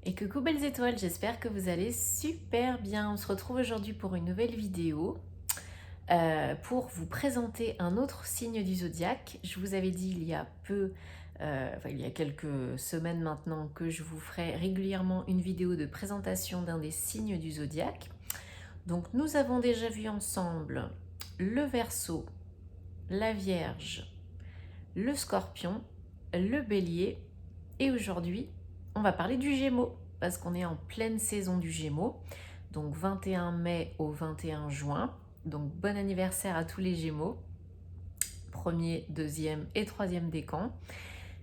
Et coucou belles étoiles, j'espère que vous allez super bien. On se retrouve aujourd'hui pour une nouvelle vidéo pour vous présenter un autre signe du zodiaque. Je vous avais dit il y a il y a quelques semaines maintenant que je vous ferai régulièrement une vidéo de présentation d'un des signes du zodiaque. Donc nous avons déjà vu ensemble le Verseau, la Vierge, le Scorpion, le Bélier et aujourd'hui on va parler du Gémeaux parce qu'on est en pleine saison du Gémeaux, donc 21 mai au 21 juin. Donc bon anniversaire à tous les Gémeaux, premier, deuxième et troisième décan.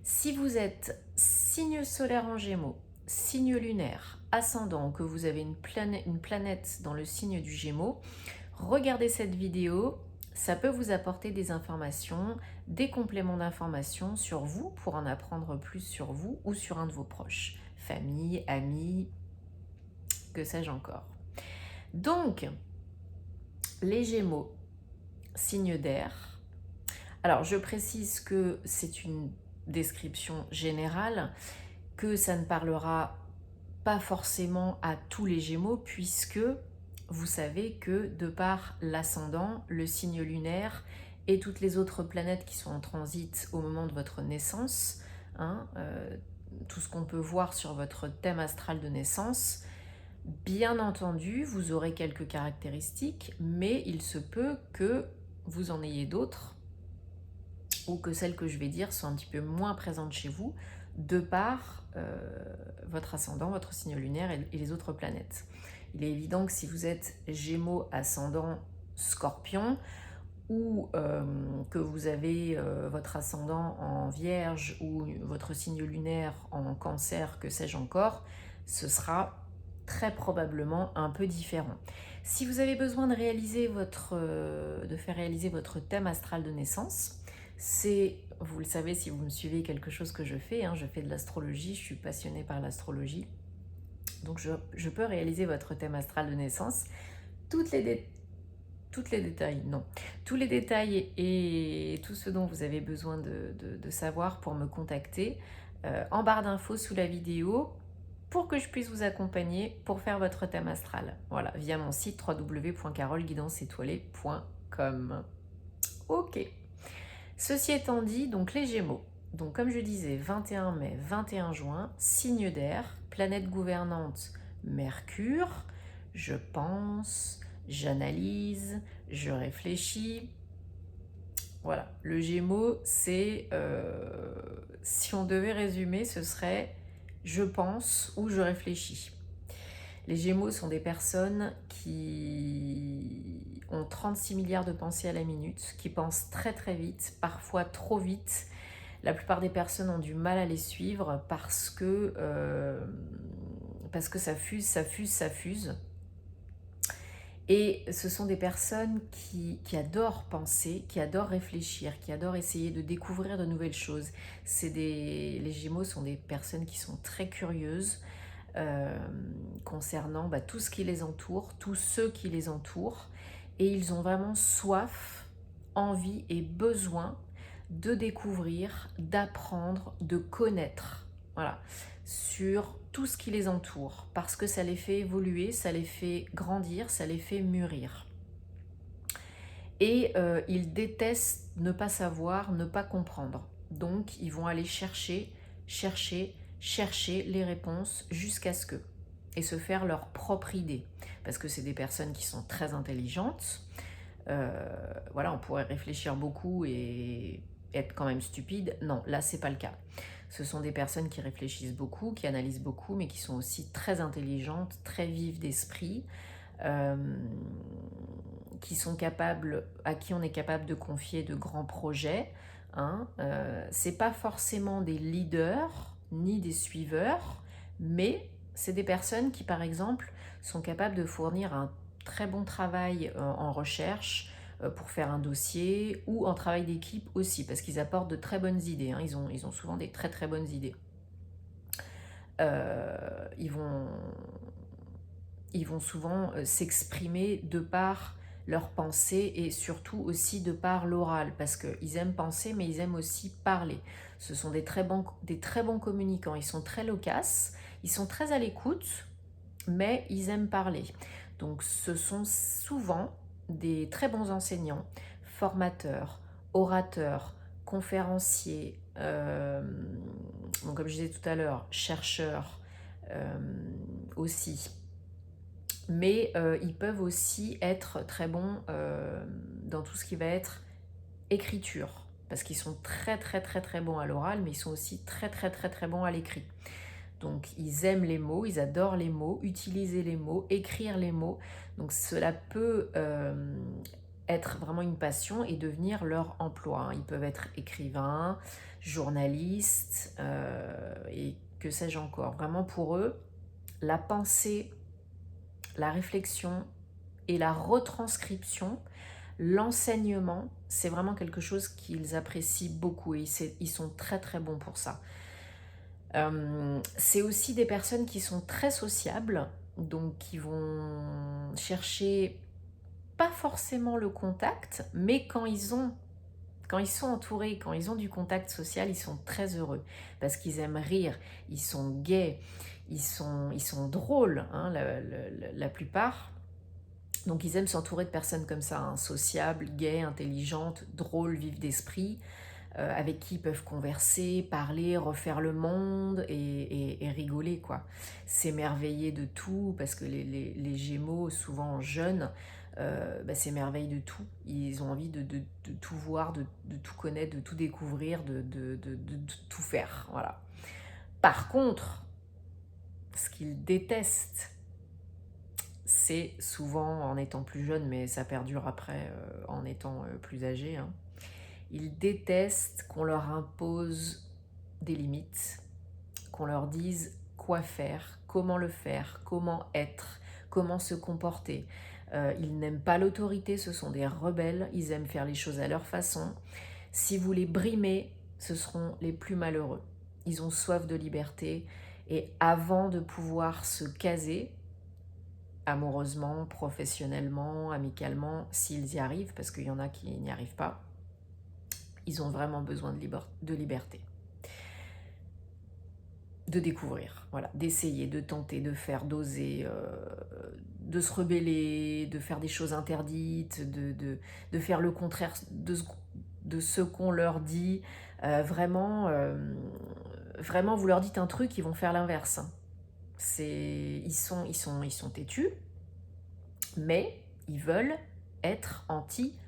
Si vous êtes signe solaire en Gémeaux, signe lunaire, ascendant, que vous avez une planète dans le signe du Gémeaux, regardez cette vidéo, ça peut vous apporter des informations, des compléments d'informations sur vous pour en apprendre plus sur vous ou sur un de vos proches, famille, amis, que sais-je encore. Donc, les Gémeaux, signe d'air. Alors, je précise que c'est une description générale, que ça ne parlera pas forcément à tous les Gémeaux, puisque vous savez que de par l'ascendant, le signe lunaire et toutes les autres planètes qui sont en transit au moment de votre naissance, tout ce qu'on peut voir sur votre thème astral de naissance, bien entendu, vous aurez quelques caractéristiques, mais il se peut que vous en ayez d'autres ou que celles que je vais dire soient un petit peu moins présentes chez vous de par votre ascendant, votre signe lunaire et les autres planètes. Il est évident que si vous êtes Gémeaux, ascendant, Scorpion, ou que vous avez votre ascendant en Vierge ou votre signe lunaire en Cancer, que sais-je encore, ce sera très probablement un peu différent. Si vous avez besoin de faire réaliser votre thème astral de naissance, c'est, vous le savez si vous me suivez, quelque chose que je fais, je fais de l'astrologie, je suis passionnée par l'astrologie, donc je peux réaliser votre thème astral de naissance, tous les détails et tout ce dont vous avez besoin de savoir pour me contacter en barre d'infos sous la vidéo pour que je puisse vous accompagner pour faire votre thème astral. Voilà, via mon site www.carolguidanceétoilée.com. Ok. Ceci étant dit, donc les Gémeaux. Donc comme je disais, 21 mai, 21 juin, signe d'air, planète gouvernante Mercure, je pense, j'analyse, je réfléchis. Voilà, le Gémeaux, c'est, si on devait résumer, ce serait je pense ou je réfléchis. Les Gémeaux sont des personnes qui ont 36 milliards de pensées à la minute, qui pensent très très vite, parfois trop vite. La plupart des personnes ont du mal à les suivre parce que ça fuse. Et ce sont des personnes qui adorent penser, qui adorent réfléchir, qui adorent essayer de découvrir de nouvelles choses. Les Gémeaux sont des personnes qui sont très curieuses concernant tout ce qui les entoure, tous ceux qui les entourent. Et ils ont vraiment soif, envie et besoin de découvrir, d'apprendre, de connaître. Voilà, sur tout ce qui les entoure, parce que ça les fait évoluer, ça les fait grandir, ça les fait mûrir. Et ils détestent ne pas savoir, ne pas comprendre. Donc ils vont aller chercher les réponses jusqu'à ce que, et se faire leur propre idée. Parce que c'est des personnes qui sont très intelligentes. Voilà, on pourrait réfléchir beaucoup et être quand même stupide. Non, là c'est pas le cas. Ce sont des personnes qui réfléchissent beaucoup, qui analysent beaucoup, mais qui sont aussi très intelligentes, très vives d'esprit, à qui on est capable de confier de grands projets. C'est pas forcément des leaders ni des suiveurs, mais c'est des personnes qui, par exemple, sont capables de fournir un très bon travail en recherche pour faire un dossier ou en travail d'équipe aussi, parce qu'ils apportent de très bonnes idées. Ils ont souvent des très très bonnes idées. Ils vont souvent s'exprimer de par leurs pensées et surtout aussi de par l'oral, parce qu'ils aiment penser mais ils aiment aussi parler. Ce sont des très bons communicants, ils sont très loquaces, Ils sont très à l'écoute, mais ils aiment parler. Donc ce sont souvent des très bons enseignants, formateurs, orateurs, conférenciers, donc comme je disais tout à l'heure, chercheurs aussi. Mais ils peuvent aussi être très bons dans tout ce qui va être écriture, parce qu'ils sont très très très très bons à l'oral, mais ils sont aussi très très très très bons à l'écrit. Donc ils aiment les mots, ils adorent les mots, utiliser les mots, écrire les mots. Donc cela peut être vraiment une passion et devenir leur emploi. Ils peuvent être écrivains, journalistes et que sais-je encore. Vraiment pour eux, la pensée, la réflexion et la retranscription, l'enseignement, c'est vraiment quelque chose qu'ils apprécient beaucoup et ils sont très très bons pour ça. C'est aussi des personnes qui sont très sociables, donc qui vont chercher pas forcément le contact, mais quand ils sont entourés, quand ils ont du contact social, ils sont très heureux parce qu'ils aiment rire, ils sont gais, ils sont drôles, hein, la plupart. Donc ils aiment s'entourer de personnes comme ça, hein, sociables, gaies, intelligentes, drôles, vives d'esprit, avec qui ils peuvent converser, parler, refaire le monde et rigoler, quoi. S'émerveiller de tout, parce que les Gémeaux, souvent jeunes, s'émerveillent de tout. Ils ont envie de tout voir, de tout connaître, de tout découvrir, de tout faire. Voilà. Par contre, ce qu'ils détestent, c'est souvent en étant plus jeune, mais ça perdure après en étant plus âgé, hein. Ils détestent qu'on leur impose des limites, qu'on leur dise quoi faire, comment être, comment se comporter. Ils n'aiment pas l'autorité, ce sont des rebelles, ils aiment faire les choses à leur façon. Si vous les brimez, ce seront les plus malheureux. Ils ont soif de liberté et avant de pouvoir se caser, amoureusement, professionnellement, amicalement, s'ils y arrivent, parce qu'il y en a qui n'y arrivent pas, ils ont vraiment besoin de liberté, de découvrir, voilà, d'essayer, de tenter, de faire, d'oser, de se rebeller, de faire des choses interdites, de faire le contraire de ce qu'on leur dit. Vraiment, vous leur dites un truc, ils vont faire l'inverse. Ils sont têtus, mais ils veulent être anti-social,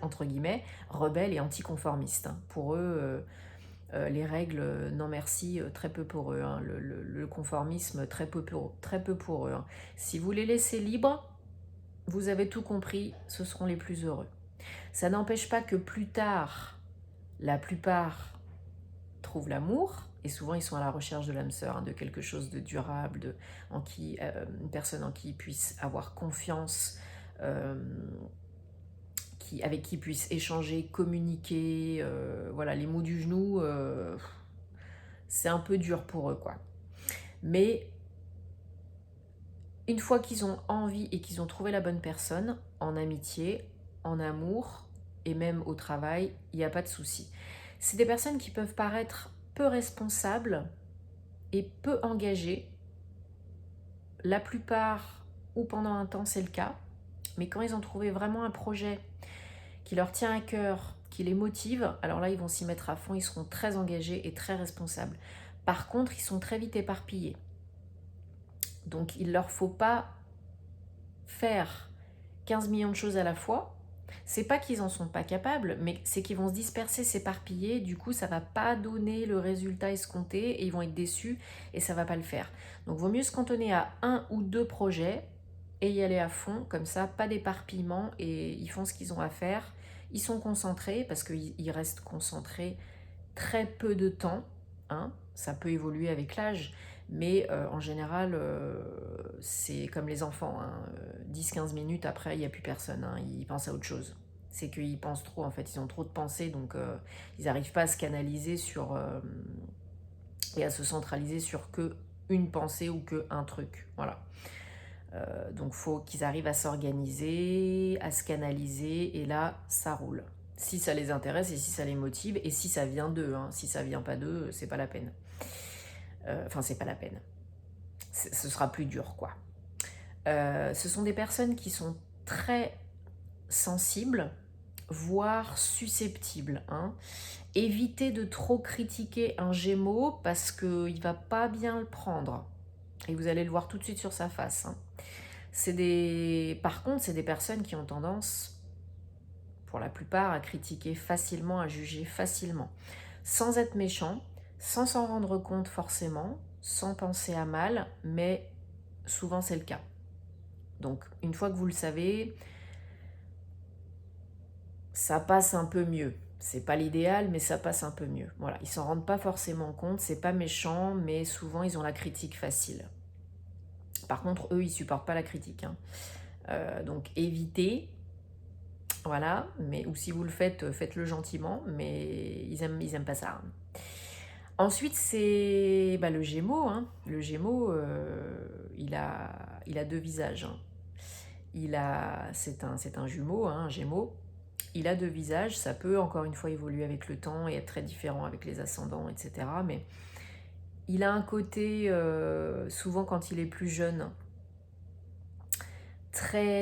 entre guillemets, rebelles et anticonformistes. Pour eux, les règles, non merci, très peu pour eux. Hein. Le conformisme, très peu pour eux. Hein. Si vous les laissez libres, vous avez tout compris, ce seront les plus heureux. Ça n'empêche pas que plus tard, la plupart trouvent l'amour, et souvent ils sont à la recherche de l'âme sœur, hein, de quelque chose de durable, une personne en qui ils puissent avoir confiance, avec qui ils puissent échanger, communiquer. Voilà, les mots du genou, c'est un peu dur pour eux, quoi. Mais une fois qu'ils ont envie et qu'ils ont trouvé la bonne personne, en amitié, en amour et même au travail, il n'y a pas de souci. C'est des personnes qui peuvent paraître peu responsables et peu engagées. La plupart, ou pendant un temps, c'est le cas. Mais quand ils ont trouvé vraiment un projet qui leur tient à cœur, qui les motive, alors là, ils vont s'y mettre à fond, ils seront très engagés et très responsables. Par contre, ils sont très vite éparpillés. Donc, il ne leur faut pas faire 15 millions de choses à la fois. C'est pas qu'ils en sont pas capables, mais c'est qu'ils vont se disperser, s'éparpiller. Du coup, ça va pas donner le résultat escompté et ils vont être déçus et ça va pas le faire. Donc, vaut mieux se cantonner à 1 ou 2 projets et y aller à fond, comme ça, pas d'éparpillement et ils font ce qu'ils ont à faire. Ils sont concentrés parce qu'ils restent concentrés très peu de temps, hein. Ça peut évoluer avec l'âge, mais en général, c'est comme les enfants, hein. 10-15 minutes après, il n'y a plus personne, hein. Ils pensent à autre chose. C'est qu'ils pensent trop, en fait, ils ont trop de pensées, donc ils n'arrivent pas à se canaliser et à se centraliser sur que une pensée ou que un truc. Voilà. Donc il faut qu'ils arrivent à s'organiser, à se canaliser, et là, ça roule. Si ça les intéresse et si ça les motive, et si ça vient d'eux, hein. Si ça vient pas d'eux, c'est pas la peine. Enfin, c'est pas la peine. Ce sera plus dur, quoi. Ce sont des personnes qui sont très sensibles, voire susceptibles. Hein. Évitez de trop critiquer un Gémeaux parce qu'il ne va pas bien le prendre. Et vous allez le voir tout de suite sur sa face. Hein. Par contre, c'est des personnes qui ont tendance, pour la plupart, à critiquer facilement, à juger facilement. Sans être méchant, sans s'en rendre compte forcément, sans penser à mal, mais souvent c'est le cas. Donc, une fois que vous le savez, ça passe un peu mieux. C'est pas l'idéal, mais ça passe un peu mieux. Voilà, ils s'en rendent pas forcément compte, c'est pas méchant, mais souvent ils ont la critique facile. Par contre, eux, ils supportent pas la critique. Hein. Donc évitez, voilà, mais, ou si vous le faites, faites-le gentiment, mais ils aiment pas ça. Ensuite, c'est le Gémeaux. Hein. Le Gémeaux, il a deux visages. Hein. C'est un jumeau, hein, un Gémeaux. Il a deux visages, ça peut encore une fois évoluer avec le temps et être très différent avec les ascendants, etc. Mais il a un côté, souvent quand il est plus jeune, très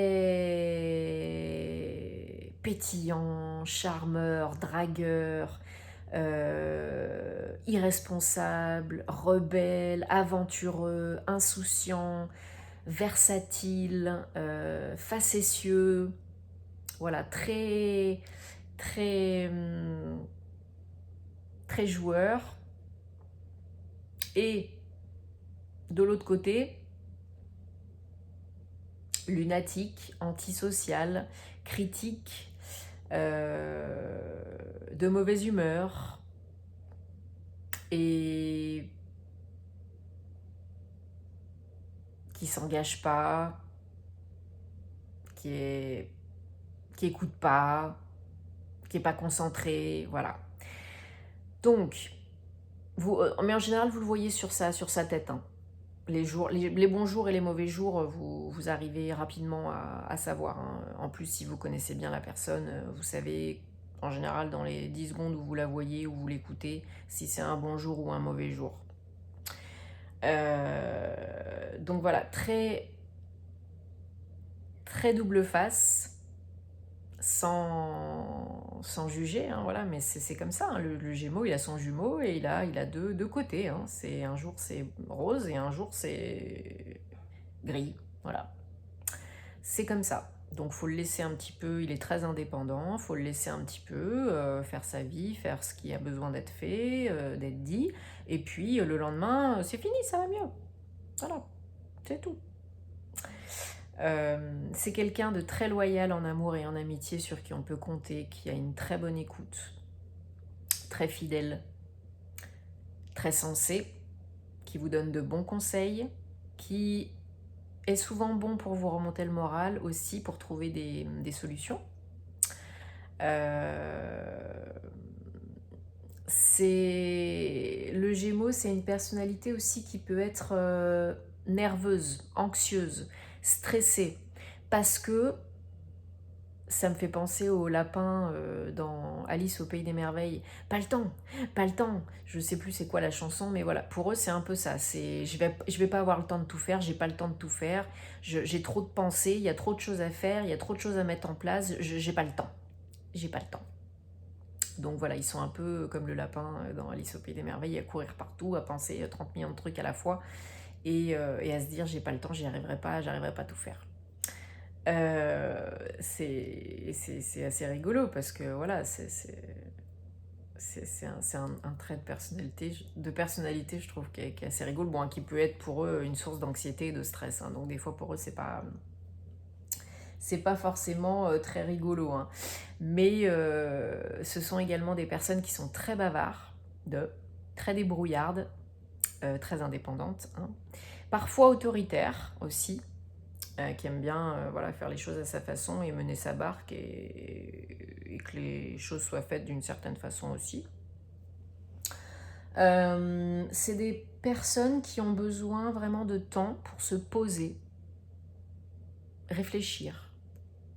pétillant, charmeur, dragueur, irresponsable, rebelle, aventureux, insouciant, versatile, facétieux, voilà, très très joueur. Et de l'autre côté, lunatique, antisocial, critique, de mauvaise humeur et qui s'engage pas, qui écoute pas, qui est pas concentré, voilà. Donc, mais en général, vous le voyez sur sa tête. Hein. Les bons jours et les mauvais jours, vous arrivez rapidement à savoir. Hein. En plus, si vous connaissez bien la personne, vous savez en général dans les 10 secondes où vous la voyez, où vous l'écoutez, si c'est un bon jour ou un mauvais jour. Donc voilà, très, très double face, sans juger, hein, voilà, mais c'est comme ça. Hein. Le Gémeaux, il a son jumeau et il a deux côtés. Hein. Un jour c'est rose et un jour c'est gris. Voilà. C'est comme ça. Donc faut le laisser un petit peu, il est très indépendant, faut le laisser un petit peu faire sa vie, faire ce qui a besoin d'être fait, d'être dit. Et puis le lendemain, c'est fini, ça va mieux. Voilà, c'est tout. C'est quelqu'un de très loyal en amour et en amitié sur qui on peut compter, qui a une très bonne écoute, très fidèle, très sensé, qui vous donne de bons conseils, qui est souvent bon pour vous remonter le moral aussi, pour trouver des solutions. Le Gémeaux, c'est une personnalité aussi qui peut être nerveuse, anxieuse, stressée, parce que ça me fait penser au lapin dans Alice au Pays des Merveilles. Pas le temps, pas le temps. Je sais plus c'est quoi la chanson, mais voilà, pour eux c'est un peu ça. Je vais pas avoir le temps de tout faire, j'ai pas le temps de tout faire. J'ai trop de pensées, il y a trop de choses à faire, il y a trop de choses à mettre en place. J'ai pas le temps, j'ai pas le temps. Donc voilà, ils sont un peu comme le lapin dans Alice au Pays des Merveilles, à courir partout, à penser 30 millions de trucs à la fois et à se dire j'ai pas le temps, j'arriverai pas à tout faire. C'est assez rigolo parce que voilà, c'est un trait de personnalité, je trouve, qui est assez rigolo, bon, qui peut être pour eux une source d'anxiété et de stress. Hein, donc des fois pour eux c'est pas forcément très rigolo. Hein. Mais ce sont également des personnes qui sont très bavardes, très débrouillardes, très indépendantes, hein. Parfois autoritaires aussi, qui aime bien voilà, faire les choses à sa façon et mener sa barque et que les choses soient faites d'une certaine façon aussi. C'est des personnes qui ont besoin vraiment de temps pour se poser, réfléchir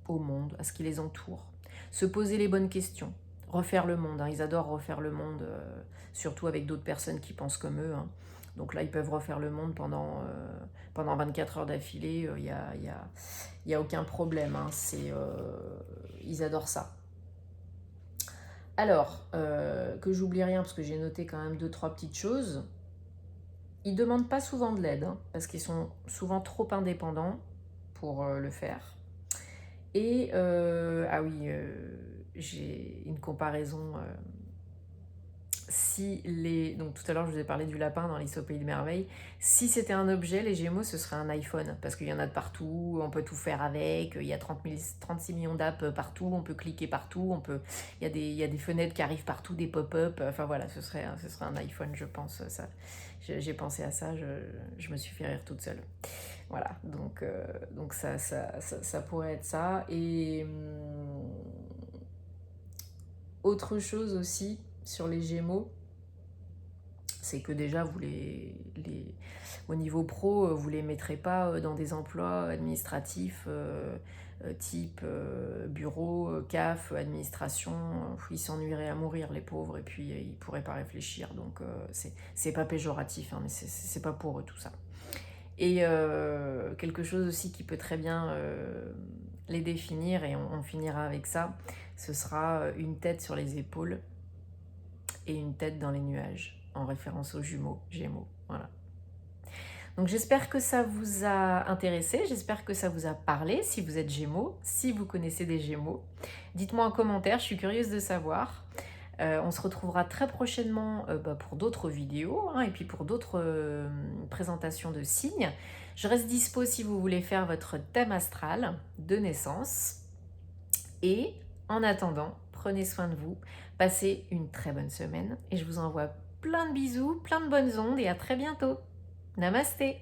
au monde, à ce qui les entoure, se poser les bonnes questions, refaire le monde. Hein. Ils adorent refaire le monde, surtout avec d'autres personnes qui pensent comme eux. Hein. Donc là, ils peuvent refaire le monde pendant 24 heures d'affilée, y a aucun problème, hein. Ils adorent ça. Alors, que j'oublie rien, parce que j'ai noté quand même 2-3 petites choses. Ils demandent pas souvent de l'aide, hein, parce qu'ils sont souvent trop indépendants pour le faire. Et, ah oui, j'ai une comparaison. Donc tout à l'heure, je vous ai parlé du lapin dans Alice au Pays des Merveilles. Si c'était un objet, les Gémeaux, ce serait un iPhone. Parce qu'il y en a de partout, on peut tout faire avec. Il y a 36 millions d'apps partout, on peut cliquer partout. Il y a des fenêtres qui arrivent partout, des pop-up. Enfin voilà, ce serait un iPhone, je pense. J'ai pensé à ça, je me suis fait rire toute seule. Voilà, donc ça pourrait être ça. Et autre chose aussi sur les Gémeaux, c'est que déjà, au niveau pro, vous ne les mettrez pas dans des emplois administratifs type bureau, CAF, administration. Ils s'ennuieraient à mourir, les pauvres, et puis ils ne pourraient pas réfléchir. Donc, c'est pas péjoratif, hein, mais c'est pas pour eux tout ça. Et quelque chose aussi qui peut très bien les définir, et on finira avec ça, ce sera une tête sur les épaules et une tête dans les nuages, en référence aux Gémeaux. Voilà. Donc j'espère que ça vous a intéressé, j'espère que ça vous a parlé, si vous êtes Gémeaux, si vous connaissez des Gémeaux. Dites-moi en commentaire, je suis curieuse de savoir. On se retrouvera très prochainement pour d'autres vidéos, hein, et puis pour d'autres présentations de signes. Je reste dispo si vous voulez faire votre thème astral de naissance. Et en attendant, prenez soin de vous, passez une très bonne semaine et je vous envoie plein de bisous, plein de bonnes ondes et à très bientôt. Namasté!